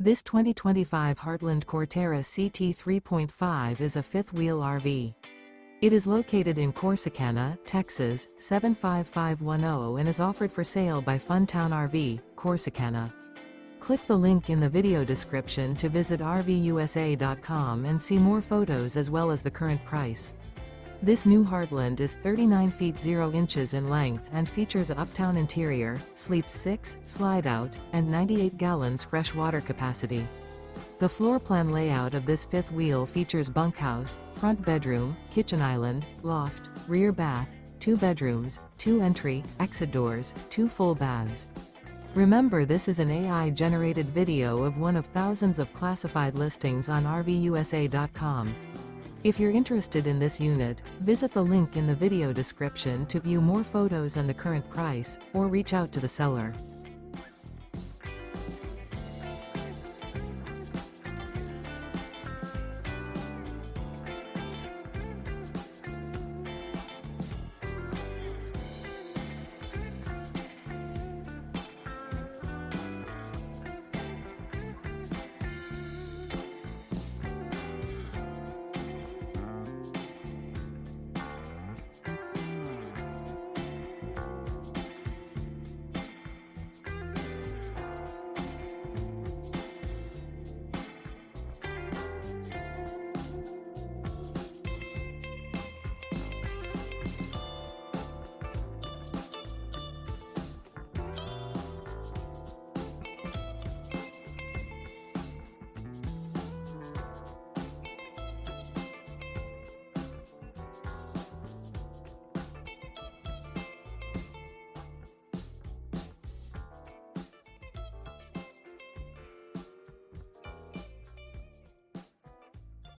This 2025 Heartland Corterra CT3.5 is a fifth-wheel RV. It is located in Corsicana, Texas, 75510 and is offered for sale by Funtown RV, Corsicana. Click the link in the video description to visit RVUSA.com and see more photos as well as the current price. This new Heartland is 39 feet 0 inches in length and features a uptown interior, sleeps 6, slide-out, and 98 gallons fresh water capacity. The floor plan layout of this fifth wheel features bunkhouse, front bedroom, kitchen island, loft, rear bath, 2 bedrooms, 2 entry, exit doors, 2 full baths. Remember, this is an AI-generated video of one of thousands of classified listings on RVUSA.com. If you're interested in this unit, visit the link in the video description to view more photos and the current price, or reach out to the seller.